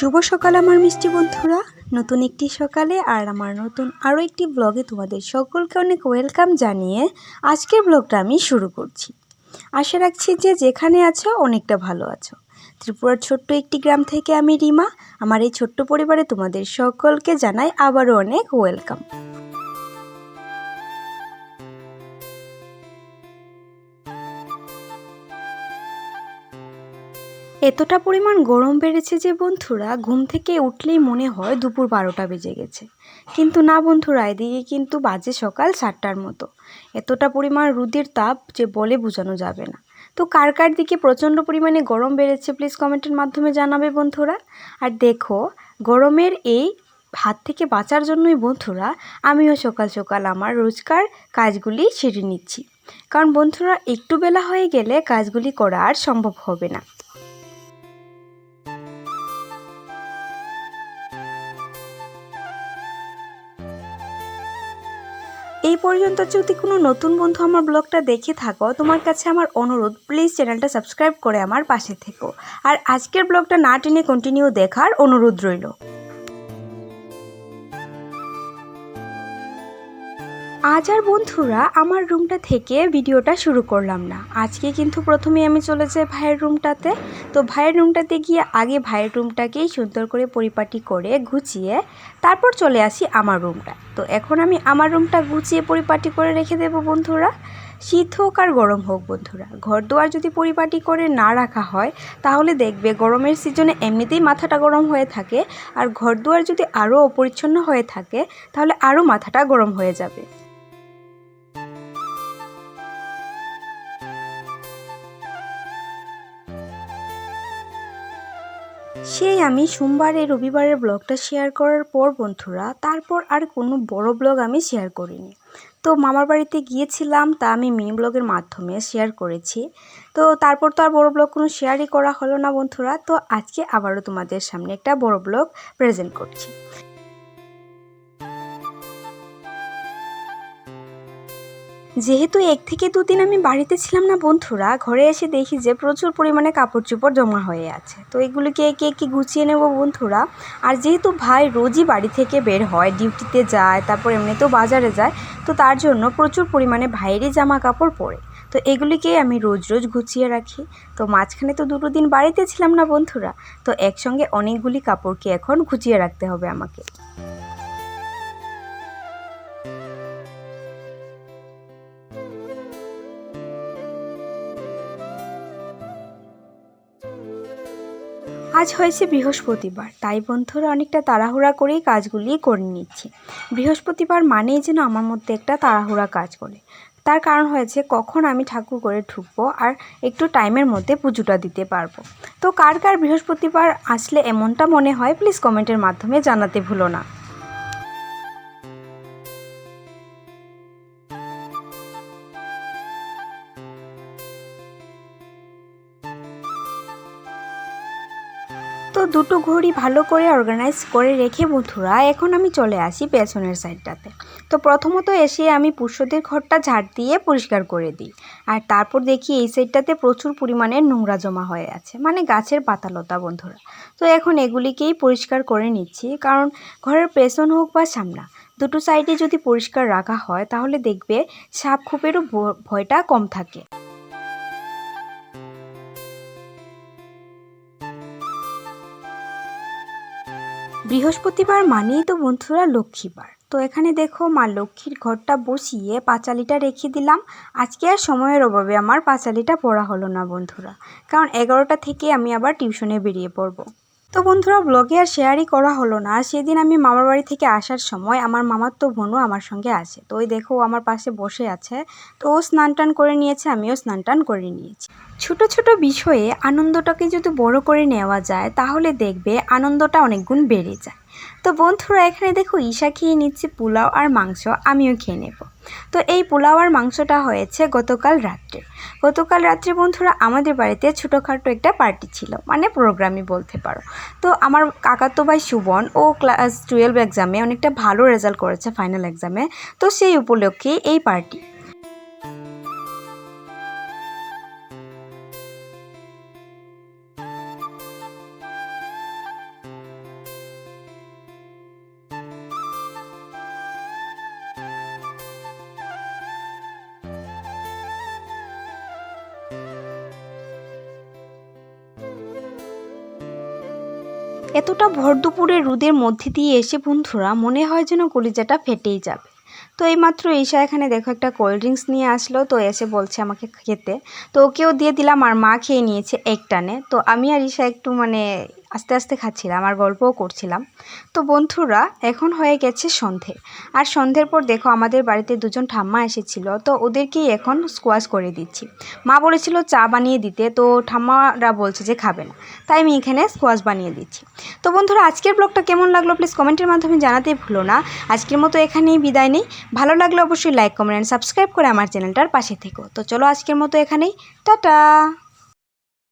শুভ সকাল আমার মিষ্টি বন্ধুরা, নতুন একটি সকালে আর আমার নতুন আরও একটি ব্লগে তোমাদের সকলকে অনেক ওয়েলকাম জানিয়ে আজকের ব্লগটা আমি শুরু করছি। আশা রাখছি যে যেখানে আছো অনেকটা ভালো আছো। ত্রিপুরার ছোট্ট একটি গ্রাম থেকে আমি রিমা, আমার এই ছোট্ট পরিবারে তোমাদের সকলকে জানাই আবারও অনেক ওয়েলকাম। এতটা পরিমাণ গরম বেড়েছে যে বন্ধুরা ঘুম থেকে উঠলেই মনে হয় দুপুর 12টা বেজে গেছে, কিন্তু না বন্ধুরা, এদিকে কিন্তু বাজে সকাল 7টার মতো। এতটা পরিমাণ রোদের তাপ যে বলে বোঝানো যাবে না। তো কার কার দিকে প্রচণ্ড পরিমাণে গরম বেড়েছে প্লিজ কমেন্টের মাধ্যমে জানাবে বন্ধুরা। আর দেখো, গরমের এই হাত থেকে বাঁচার জন্যই বন্ধুরা আমিও সকাল সকাল আমার রোজকার কাজগুলি সেরে নিচ্ছি, কারণ বন্ধুরা একটু বেলা হয়ে গেলে কাজগুলি করা আর সম্ভব হবে না। এই পর্যন্ত যদি কোনো নতুন বন্ধু আমার ব্লগটা দেখে থাকো, তোমার কাছে আমার অনুরোধ, প্লিজ চ্যানেলটা সাবস্ক্রাইব করে আমার পাশে থেকো। আর আজকের ব্লগটা না টেনে কন্টিনিউ দেখার অনুরোধ রইল। আজ আর বন্ধুরা আমার রুমটা থেকে ভিডিওটা শুরু করলাম না। আজকে কিন্তু প্রথমে আমি চলে যাই ভাইয়ের রুমটাতে। তো ভাইয়ের রুমটাতে গিয়ে আগে ভাইয়ের রুমটাকেই সুন্দর করে পরিপাটি করে গুছিয়ে তারপর চলে আসি আমার রুমটা। তো এখন আমি আমার রুমটা গুছিয়ে পরিপাটি করে রেখে দেবো বন্ধুরা। শীত হোক আর গরম হোক বন্ধুরা, ঘর দুয়ার যদি পরিপাটি করে না রাখা হয় তাহলে দেখবে গরমের সিজনে এমনিতেই মাথাটা গরম হয়ে থাকে, আর ঘর দুয়ার যদি আরও অপরিচ্ছন্ন হয়ে থাকে তাহলে আরও মাথাটা গরম হয়ে যাবে। সেই আমি সোমবারে রবিবারের ব্লগটা শেয়ার করার পর বন্ধুরা তারপর আর কোনো বড় ব্লগ আমি শেয়ার করিনি। তো মামার বাড়িতে গিয়েছিলাম, তা আমি মিনি ব্লগের মাধ্যমে শেয়ার করেছি। তো তারপর তো আর বড় ব্লগ কোনো শেয়ারই করা হলো না বন্ধুরা। তো আজকে আবারও তোমাদের সামনে একটা বড় ব্লগ প্রেজেন্ট করছি। যেহেতু 1 থেকে 2 দিন আমি বাড়িতে ছিলাম না বন্ধুরা, ঘরে এসে দেখি যে প্রচুর পরিমাণে কাপড় চোপড় জমা হয়ে আছে। তো এগুলিকে একে একে গুছিয়ে নেব বন্ধুরা। আর যেহেতু ভাই রোজই বাড়ি থেকে বের হয়, ডিউটিতে যায়, তারপর এমনিতেও বাজারে যায়, তো তার জন্য প্রচুর পরিমাণে ভাইয়েরই জামা কাপড় পরে। তো এগুলিকেই আমি রোজ রোজ গুছিয়ে রাখি। তো মাঝখানে তো 2 দিন বাড়িতে ছিলাম না বন্ধুরা, তো একসঙ্গে অনেকগুলি কাপড়কে এখন গুছিয়ে রাখতে হবে আমাকে। আজ হয়েছে বৃহস্পতিবার, তাই বন্ধুরা অনেকটা তাড়াহুড়া করেই কাজগুলি করে নিচ্ছি। বৃহস্পতিবার মানেই যেন আমার মধ্যে একটা তাড়াহুড়া কাজ করে। তার কারণ হয়েছে কখন আমি ঠাকুর করে ঢুকবো আর একটু টাইমের মধ্যে পুজোটা দিতে পারবো। তো কার কার বৃহস্পতিবার আসলে এমনটা মনে হয় প্লিজ কমেন্টের মাধ্যমে জানাতে ভুলো না। তো দুটো ঘড়ি ভালো করে অর্গানাইজ করে রেখে বন্ধুরা এখন আমি চলে আসি পেছনের সাইডটাতে। তো প্রথমত এসে আমি পুরুষদের ঘরটা ঝাড় দিয়ে পরিষ্কার করে দিই। আর তারপর দেখি এই সাইডটাতে প্রচুর পরিমাণে নোংরা জমা হয়ে আছে, মানে গাছের পাতালতা বন্ধুরা। তো এখন এগুলিকেই পরিষ্কার করে নিচ্ছি, কারণ ঘরের পেছন হোক বা সামনা, দুটো সাইডে যদি পরিষ্কার রাখা হয় তাহলে দেখবে সাপ খোপেরও ভয়টা কম থাকে। বৃহস্পতিবার মানেই তো বন্ধুরা লক্ষ্মীবার। তো এখানে দেখো মা লক্ষ্মীর ঘরটা বসিয়ে পাঁচালিটা রেখে দিলাম। আজকে আর সময়ের অভাবে আমার পাঁচালিটা পড়া হলো না বন্ধুরা, কারণ 11টা থেকে আমি আবার টিউশনে বেরিয়ে পড়বো। তো বন্ধুরা ব্লগে আর শেয়ারই করা হলো না। সেদিন আমি মামার বাড়ি থেকে আসার সময় আমার মামাতো বোনও আমার সঙ্গে আসে। তো ওই দেখো আমার পাশে বসে আছে। তো ও স্নান টান করে নিয়েছে, আমিও স্নান টান করে নিয়েছি। ছোট ছোট বিষয়ে আনন্দটাকে যদি বড় করে নেওয়া যায় তাহলে দেখবে আনন্দটা অনেক গুণ বেড়ে যায়। তো বন্ধুরা এখানে দেখো ঈশা খেয়ে নিচ্ছে পোলাও আর মাংস, আমিও খেয়ে নেব। তো এই পোলাও আর মাংসটা হয়েছে গতকাল রাত্রে। গতকাল রাত্রে বন্ধুরা আমাদের বাড়িতে ছোটোখাটো একটা পার্টি ছিল, মানে প্রোগ্রামই বলতে পারো। তো আমার কাকাতো ভাই সুবন ও ক্লাস 12 এক্সামে অনেকটা ভালো রেজাল্ট করেছে ফাইনাল এক্সামে। তো সেই উপলক্ষেই এই পার্টি। এতটা ভর দুপুরে রোদের মধ্যে দিয়ে এসে বন্ধুরা মনে হয় যেন কলিজাটা ফেটেই যাবে। তো এইমাত্র ঈশা এখানে দেখো একটা কোল্ড ড্রিঙ্কস নিয়ে আসলো, তো এসে বলছে আমাকে খেতে, তো ওকেও দিয়ে দিলাম আর মা খেয়ে নিয়েছে এক টানে। তো আমি আর ঈশা একটু আস্তে আস্তে খাচ্ছিলাম আর গল্পও করছিলাম। তো বন্ধুরা এখন হয়ে গেছে সন্ধে, আর সন্ধ্যের পর দেখো আমাদের বাড়িতে দুজন ঠাম্মা এসেছিল, তো ওদেরকেই এখন স্কোয়াশ করে দিচ্ছি। মা বলেছিল চা বানিয়ে দিতে, তো ঠাম্মারা বলছে যে খাবে না, তাই আমি এখানে স্কোয়াশ বানিয়ে দিচ্ছি। তো বন্ধুরা আজকের ব্লগটা কেমন লাগলো প্লিজ কমেন্টের মাধ্যমে জানাতে ভুলো না। আজকের মতো এখানেই বিদায় নেই। ভালো লাগলে অবশ্যই লাইক কমেন্ট অ্যান্ড সাবস্ক্রাইব করে আমার চ্যানেলটার পাশে থেকো। তো চলো আজকের মতো এখানেই টাটা।